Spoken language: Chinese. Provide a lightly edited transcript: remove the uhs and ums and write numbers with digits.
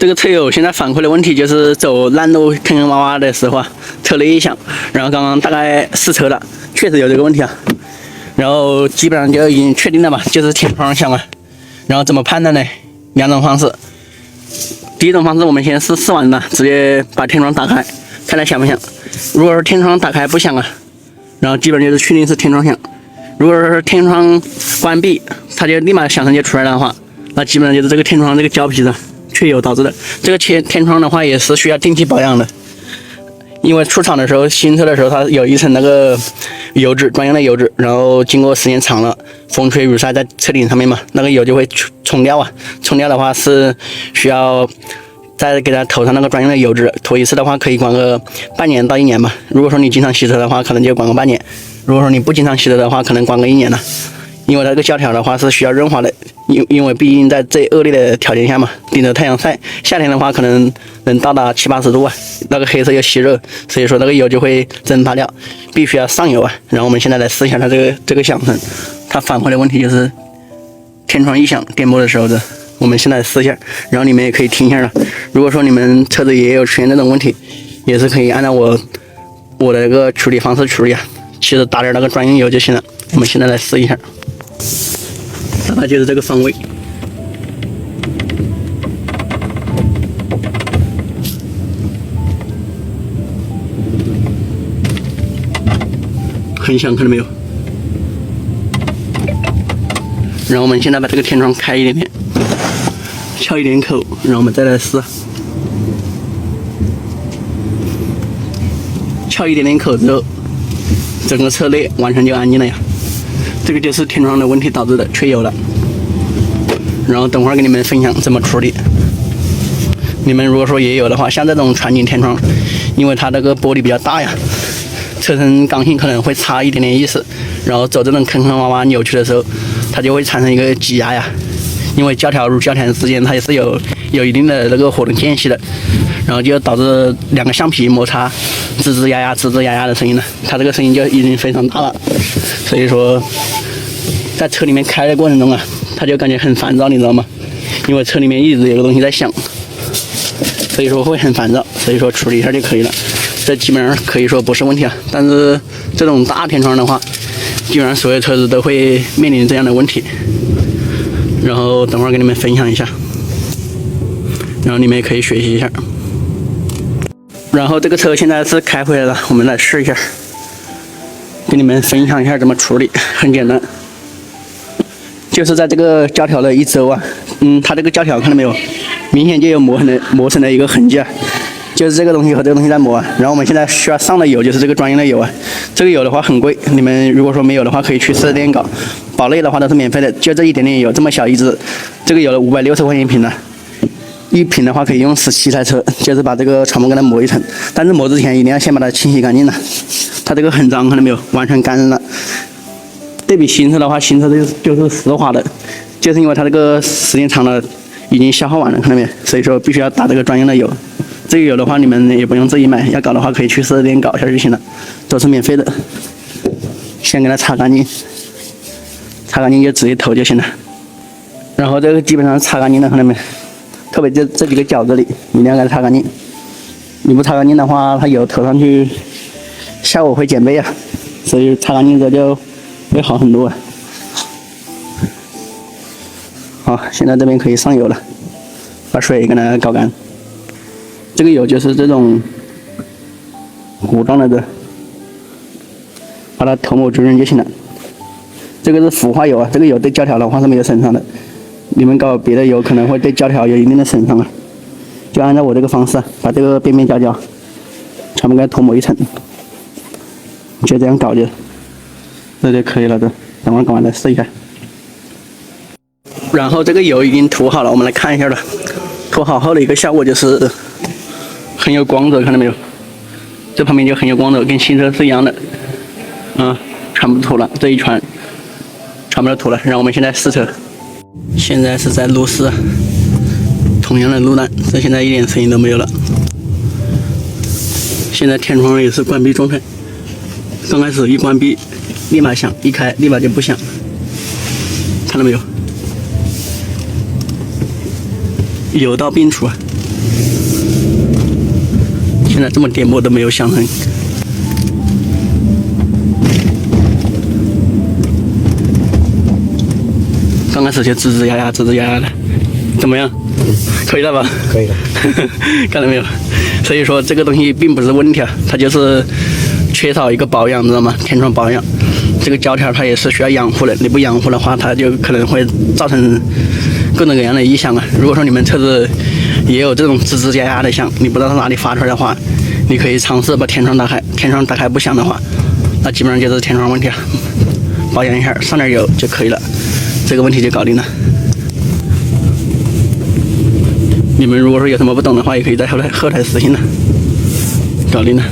这个车友现在反馈的问题就是走烂路坑坑洼洼的时候啊，车内异响。然后刚刚大概试车了，确实有这个问题啊。然后基本上就已经确定了嘛，就是天窗响啊。然后怎么判断呢？两种方式。第一种方式，我们先试完了，直接把天窗打开，看它响不响。如果是天窗打开不响啊，然后基本就是确定是天窗响。如果是天窗关闭，它就立马响声就出来了的话，那基本上就是这个天窗这个胶皮的缺油导致的。这个天窗的话也是需要定期保养的，因为出厂的时候新车的时候它有一层那个油脂，专用的油脂，然后经过时间长了，风吹雨晒在车顶上面嘛，那个油就会冲掉啊。冲掉的话是需要再给它涂上那个专用的油脂，涂一次的话可以管个半年到1年吧。如果说你经常洗车的话，可能就管个半年；如果说你不经常洗车的话，可能管个1年了。因为它这个胶条的话是需要润滑的，因为毕竟在最恶劣的条件下嘛，顶着太阳晒，夏天的话可能能到达70、80度啊，那个黑色又吸热，所以说那个油就会蒸发掉，必须要上油啊。然后我们现在来试一下它这个响声，它反馈的问题就是天窗异响颠簸的时候的。我们现在试一下，然后你们也可以听一下了。如果说你们车子也有出现这种问题，也是可以按照我的这个处理方式处理啊，其实打点那个专用油就行了。我们现在来试一下。大概就是这个方位，很响，看到没有？然后我们现在把这个天窗开一点点，撬一点口，然后我们再来试。撬一点点口之后，整个车内完全就安静了呀。这个就是天窗的问题导致的，缺油了。然后等会儿给你们分享怎么处理。你们如果说也有的话，像这种全景天窗，因为它这个玻璃比较大呀，车身刚性可能会差一点点意思，然后走这种坑坑洼洼扭曲的时候，它就会产生一个挤压呀。因为胶条与胶条之间它也是有一定的那个活动间隙的，然后就导致两个橡皮摩擦吱吱呀呀吱吱呀呀的声音了，它这个声音就已经非常大了。所以说在车里面开的过程中啊，他就感觉很烦躁，你知道吗？因为车里面一直有个东西在响，所以说会很烦躁，所以说处理一下就可以了。这基本上可以说不是问题啊。但是这种大天窗的话，基本上所有车子都会面临这样的问题。然后等会儿给你们分享一下，然后你们也可以学习一下。然后这个车现在是开回来了，我们来试一下，给你们分享一下怎么处理，很简单。就是在这个胶条的一周啊，它这个胶条看到没有，明显就有磨成的一个痕迹啊，就是这个东西和这个东西在磨啊。然后我们现在需要上的油就是这个专用的油啊，这个油的话很贵，你们如果说没有的话可以去4S店搞，保内的话都是免费的，就这一点点油，这么小一支，这个油的560块钱一瓶呢，一瓶的话可以用17台车，就是把这个全部给它磨一层，但是磨之前一定要先把它清洗干净了，它这个很脏，看到没有，完全干了。对比新车的话，新车就是湿滑的，就是因为它这个时间长了已经消耗完了，看到没有？所以说必须要打这个专用的油。这个油的话，你们也不用自己买，要搞的话可以去4S店搞一下就行了，都是免费的。先给它擦干净，擦干净就直接投就行了。然后这个基本上擦干净了，看到没？特别这几个角这里一定要给它擦干净，你不擦干净的话，它油投上去效果会减倍啊。所以擦干净之后就会好很多啊。好，现在这边可以上油了，把水给它搞干。这个油就是这种糊状的，把它涂抹均匀就行了。这个是氟化油啊，这个油对胶条的话是没有损伤的。你们搞别的油可能会对胶条有一定的损伤啊。就按照我这个方式，把这个边边角角全部给它涂抹一层，就这样搞这就可以了的。等会儿搞完再试一下。然后这个油已经涂好了，我们来看一下了。涂好后的一个效果就是很有光泽，看到没有？这旁边就很有光泽，跟新车是一样的。全部涂了，这一圈全部都涂了。然后我们现在试车，现在是在路试，同样的路段，这现在一点声音都没有了。现在天窗也是关闭状态，刚开始一关闭立马响，一开立马就不响，看到没有？油到病除啊！现在这么颠簸都没有响声。刚开始就吱吱呀呀、吱吱呀呀的，怎么样？可以了吧？可以了。看到没有？所以说这个东西并不是问题啊，它就是缺少一个保养，知道吗？天窗保养，这个胶条它也是需要养护的，你不养护的话，它就可能会造成各种各样的异响啊。如果说你们车子也有这种吱吱呀呀的响，你不知道从哪里发出来的话，你可以尝试把天窗打开，天窗打开不响的话，那基本上就是天窗问题了。保养一下，上点油就可以了，这个问题就搞定了。你们如果说有什么不懂的话，也可以在后台私信的，搞定了。